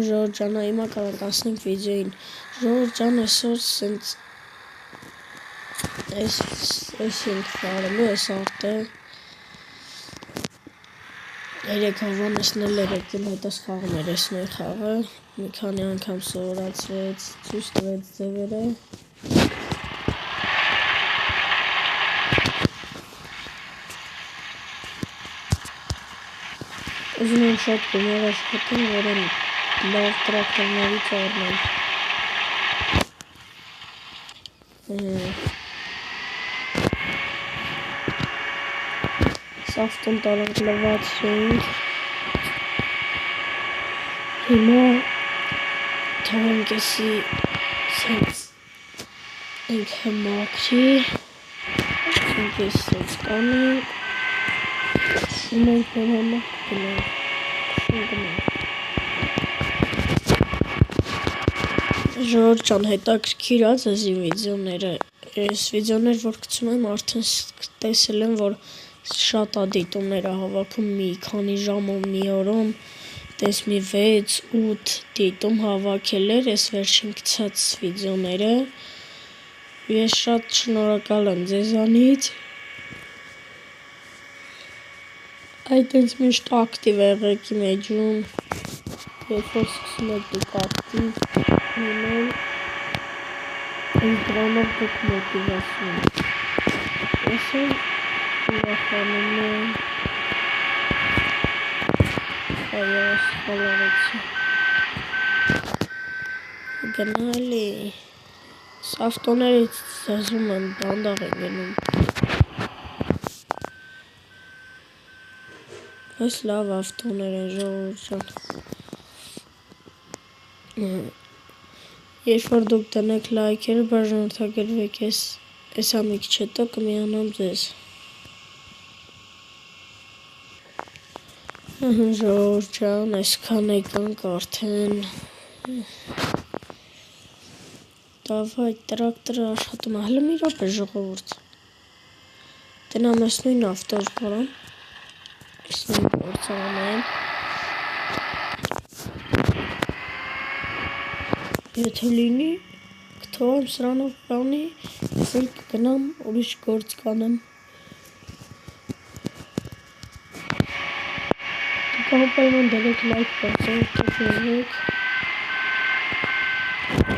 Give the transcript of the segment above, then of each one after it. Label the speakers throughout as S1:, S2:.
S1: Ժորժանը հիմա կավարտացնենք վիդեոին։ Ժորժան այսօր սենց այս ենք խաղալու այս արտը 3 հավան էսնել էր եկել հետս խաղում էր այս նույն խաղը մի քանի անգամ սովորացվեց ցույց տվեց ձևերը ուզում եմ շատ գումար աշխատեմ որ են լավ տրակտորներից առնեմ Սավտուն տարանք լվացրինք հիմա թողենք էսի սենց ենք հմակրի ենք էս սենց կանենք մենք մեր համակ գնանք Ժորժան հետաքրքիր ա ձեզի վիդեոները այս վիդեոներ որ գցում եմ արդեն տեսել եմ որ շատ ա դիտումները հավաքում մի քանի ժամում մի օրում տես մի 6-8 դիտում հավաքել էր այս վերջին գցած վիդեոները ես շատ շնորհակալ եմ ձեզանից այդպես միշտ ակտիվ եղեք իմ էջում երբ որ սկսում եք դուք ակտիվ լինել ինձ դրանով դուք մոտիվացնում ես ուրախանում եմ այո սպալարեցի գնալի սավտոներից զազում եմ դանդաղ են գնում այս լավ ավտոներ են ժողովուրդ երբ որ դուք տնեք լայքերը բաժանորդագրվեք էսա մի քիչ հետո կմիանամ ձեզ ժողովուրդ այսքան եկանք արդեն դավայ տրակտորը աշխատում է հələ մի րոպե ժողովուրդ տնամ ես նույն ավտոր բարամ ես նույն գործանեմ եթե լինի կթողեմ սրանով բանի ես էլ կգնամ ուրիշ գործ կանեմ դուք անպայման դրեք լայք բարձրացրեք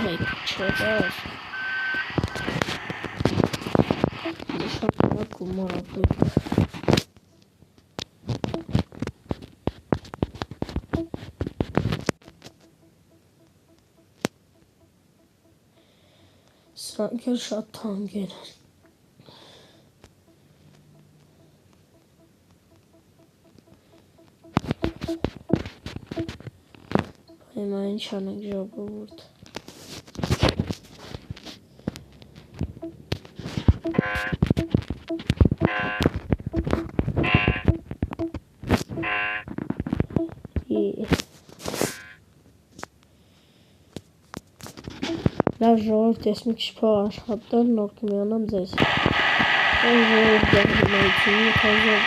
S1: լայք չեղավ շատ լավ գումար ապրեք Սրանք էլ շատ թանկ են Հիմա ինչ անենք ժողովուրդ Լավ ժողովուրդ ես մի քիչ փող աշխատել նոր կմիանամ ձեզ ժողովուրդ դեպի քազը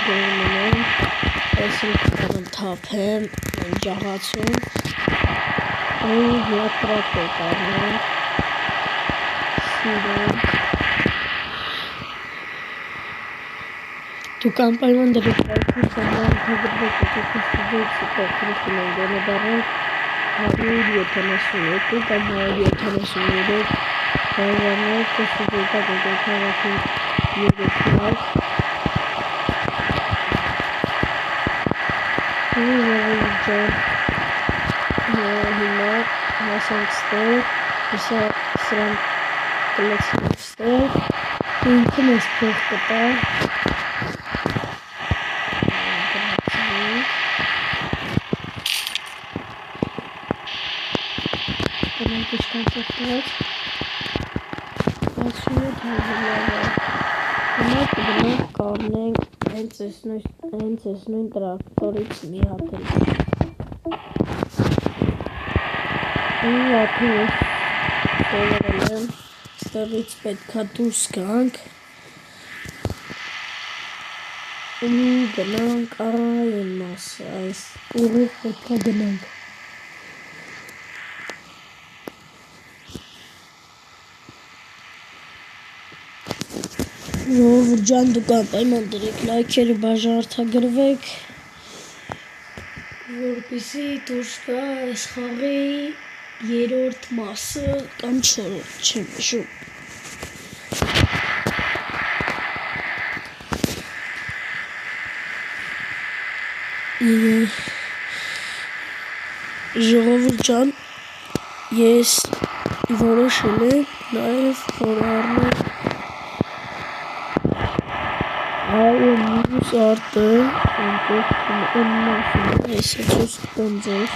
S1: գերմանան ես էլ կգնամ թափեմ ջաղացում ու տրակտոր կառնեմ սիրեմ դուք անպայման դրեք լայքի ծանրագրվեք դուք ստուդիոյից կողքին են դառնալ 172 կամ 173 բաններ կստուդիոյի դեպքերին երեքնալ հիմա հասանք ստեղ հեսա սրանք կլեցնենք ստեղ ինքը մեզ փող կտա Դրանք իշքան ծողտված 17 հազիլավա Հիմա կգնանք կառնենք հենց այս նույն տրակտորից մի հատ էլ Արդեն սովորել եմ, ստեղից պետքա դուրս գանք ու գնանք այն մասը, այս ուղիղ պետքա գնանք։ Ժողովուրդ ջան, դուք անպայման դրեք լայքերը, բաժանորդագրվեք, որպեսզի դուրս գա այս խաղի 3-րդ մասը կամ 4-րդ, չեմ հիշում։ Ժողովուրդ ջան, ես որոշել եմ նաև որ առնեմ այո մյուս արտը, այնտեղ մասում է, այսը ցույց կտամ ձեզ։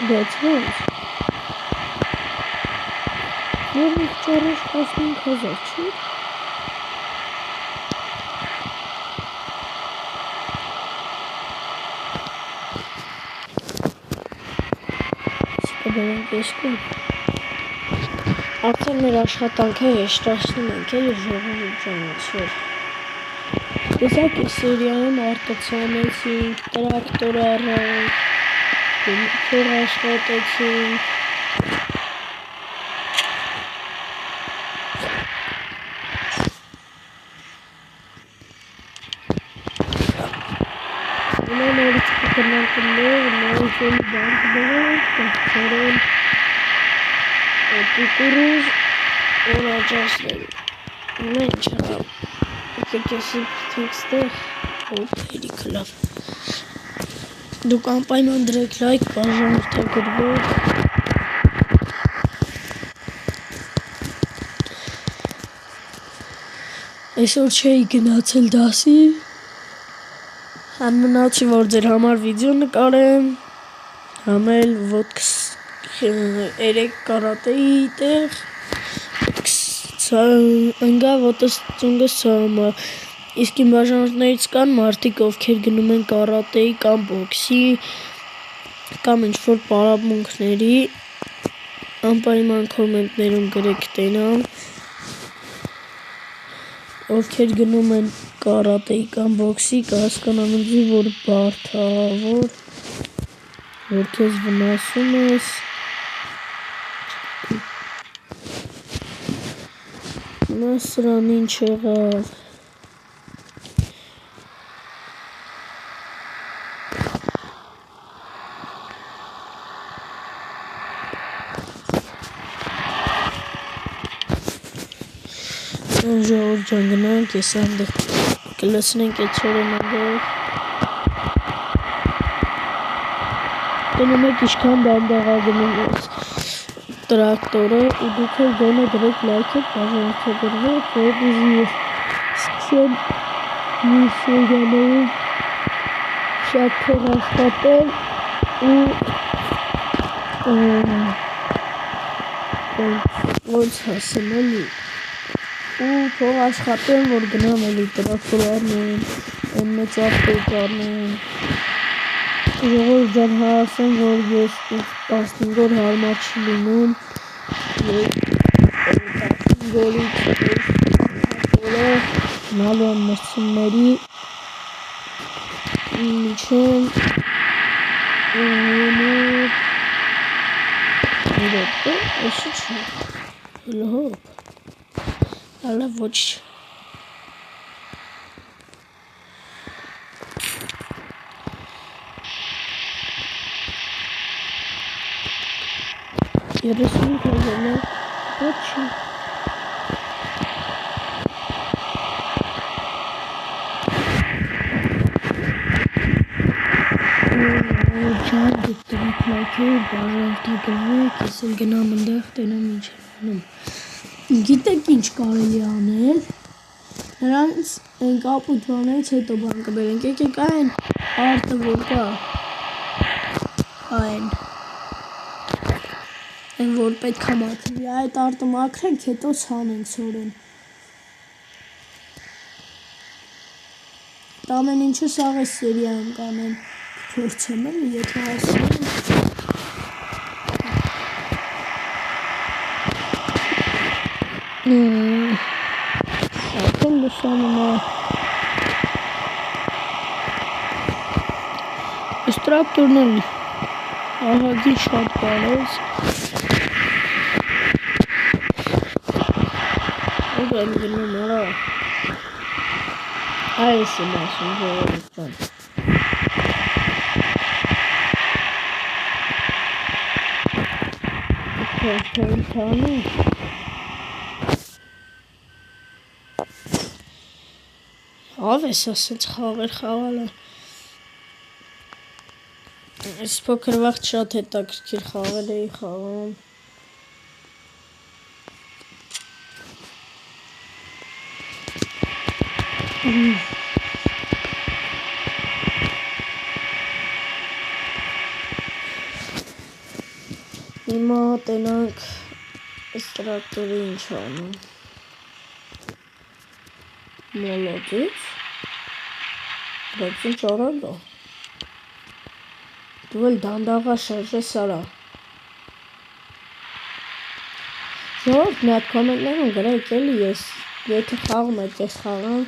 S1: Բայց ո՞նց։ Որն ճարոշ 15,000, չի։ Չկբերենք եսկում։ Արդեն մեր աշխատանքը հեշտացնում ենք էլի ժողովուրդ ջան, չէ։ Տեսակ այս սերիայում արտացանեցինք, տրակտոր առանք, փող աշխատեցինք։ Հիմա նորից կգնանքներ, նորից էլի բան կբերենք, կհարեն կուկուրուզ օրաջասներ։ Հիմա ինչ հա, եկեք եսի տեքստեղ, հերիքը լավ։ Դուք անպայման դրեք լայք, բաժանորդագրվեք։ Այսօր չէի գնացել դասի, համ մնացի որ ձեր համար վիդեո նկարեմ, համ էլ ոտքս 3 կարատեի տեղ, ընգա ոտս ծունգս ծամա, իսկ իմ բաժանորդներից կան մարդիկ, ովքեր գնում են կարատեի կամ բոքսի, կամ ինչ-որ պարապմունքների, անպայման կոմենտներում գրեք տենամ, ովքեր գնում են կարատեի կամ բոքսի, կհասկանան ինձի, որ բարդ է, որ քեզ վնասում ես, նա սրան ինչ եղավ։ Ժողովուրդ ջան, գնանք, ես այնտեղ կլսնենք այդ չորեն այնտեղ։ Գնում եք ինչքան դանդաղ ա գնում ես տրակտորը ու դուք էլ գոնե դրեք լայքը, բաժանորդագրվեք, որպեսզի ես սկսեմ մյուս սերիաներում շատ փող աշխատել ու ոնց ասեմ էլի ու փող աշխատեմ, որ գնամ էլի տրակտոր առնեմ, այն մեծ ավտոյ առնեմ։ Ժողովուրդ ջան, ասեմ, որ ես 15 օր հարմար չի լինում, 15 օրից օրը նալու եմ մրցումների, միջում այսի չի, հոպ, հալա ոչ երեսուն կազել է, ոչ չի։ Ջան, դուք դրեք լայքեր, բաժանորդագրվեք, ես էլ գնամ ընդեղ, տենամ ինչ եմ անում։ Գիտեք ինչ կարելի անել, նրանց այն կապույտ բաներից հետո բան կբերենք, եկեք այն արտը որ կա, այն որ պետք է մաքրվի, այդ արտը մաքրենք, հետո ցանենք սորեն։ Ամեն ինչը սաղ է սերիան կանեն փորձեմ էլի, եթե հասնում Արդեն լուսանում է Այս տրակտորն էլ ահագին շատ բարեց Ով եմ գնում արա Այս եմ ասում ժողովուրդ ջան Թանի Ավ ես ասենց խաղեր խաղալը Այս փոքր վաղտ շատ հետաքրքիր խաղեր էի խաղում Հիմա տենանք այս տրակտորի ինչ անում Մոլոդից Բայց ինչ արագ է Դու էլ դանդաղա շարժես արա Ժողովուրդ մի հատ կոմենտներում գրեք էլի ես Եթե խաղում եք ես խաղամ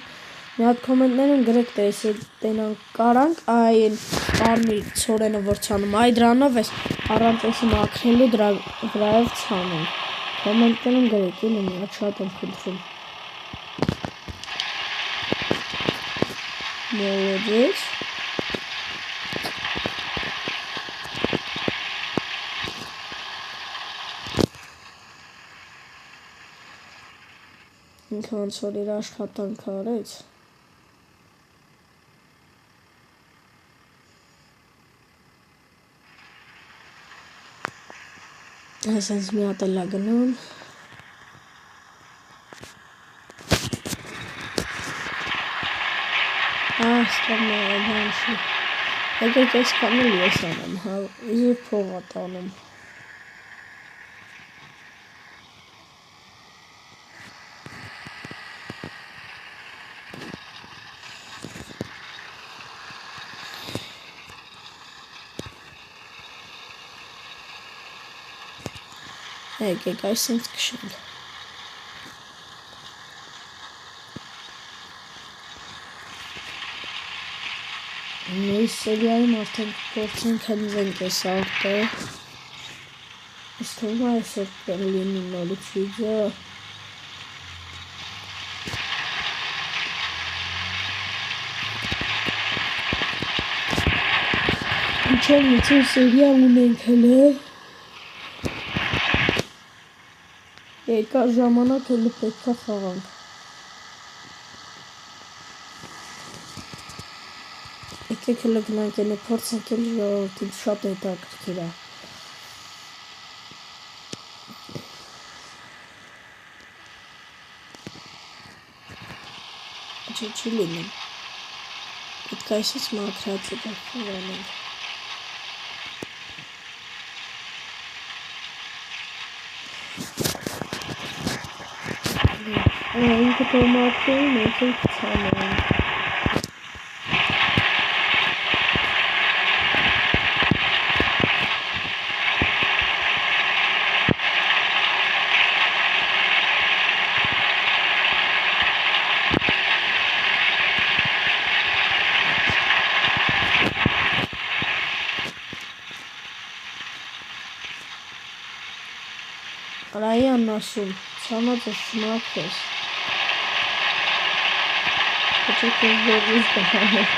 S1: Մի հատ կոմենտներում գրեք թե ես տենանք կարանք այն կարմիր ցորենը որ ցանում այ դրանով ես առանց էսի մաքրելու դրա վրայով ցանում Կոմենտներում գրեք էլի մի հատ շատ եմ խնդրում Молодец. Ինքան որ իր աշխատանքը արեց Այսպես մի հատ էլ է գնում Ստամ է բանշի Եկեք այս կանել ես անեմ իզի փող է տանում Եկեք այսինչ քշենք Այս սերիայում արդեն փորձենք հնվենք այս արտը Իսկ թվում է այսօր կլինի նորից վիդեո Ինչեր միցր սերիա ունենք հլը Երկար ժամանակ հլը պետք է խաղանք Եկեք հլը գնանք ենի փորձենք էլ ժողովրդին շատ հետաքրքիր է Չի լինում Պետք է այսից մաքրած է դարվանենք Ինքը տոմատին ես էլ կցանեմ Արայան ասում, ծանոց ես շմաքես Հաճեք ես բորվից բխանեմ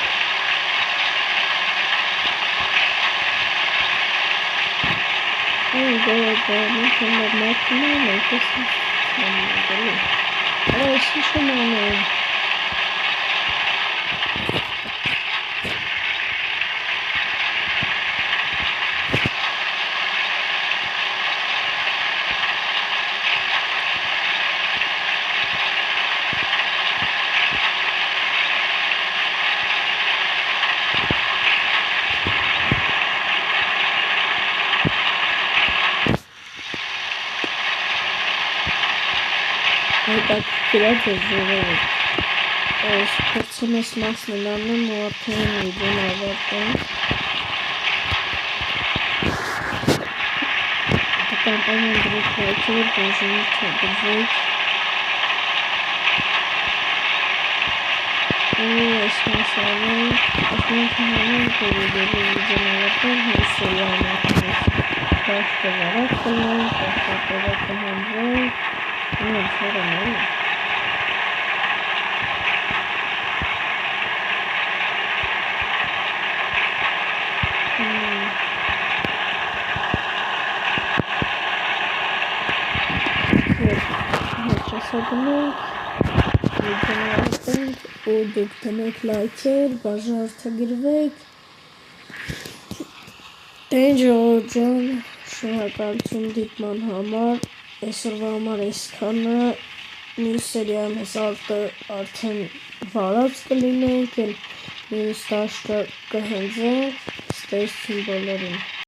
S1: Այն գորոբարում համար մատում եմ ես չանեմ Արա ես ինչ եմ անում հետաքրքիր է ժողովուրդ փորձում ես մասն անում ու արդեն վիդեոն ավարտենք։ Կամպանիան դրեք լայքեր, բաժանի թողեք։ Ու այսպես անենք, ասենք հանենք վիդեոն ավարտել, հեսել անենք։ Բաշտը վարակ կլենք, բաշտը կհանվենք, ու ընթորը նորը։ Հաճասագնենք, վիդեոն ավարտենք, ու դուք տնեք լայքեր, բաժարդը գրվեք։ Դենջոր ջան, շնորհակալություն դիտման համար, այսօրվա համար այսքանը, մյուս սերիայում հեսարտը արդեն վարած կլինենք, մյուս դաշտը կհնձենք, ստեսություն բոլորին։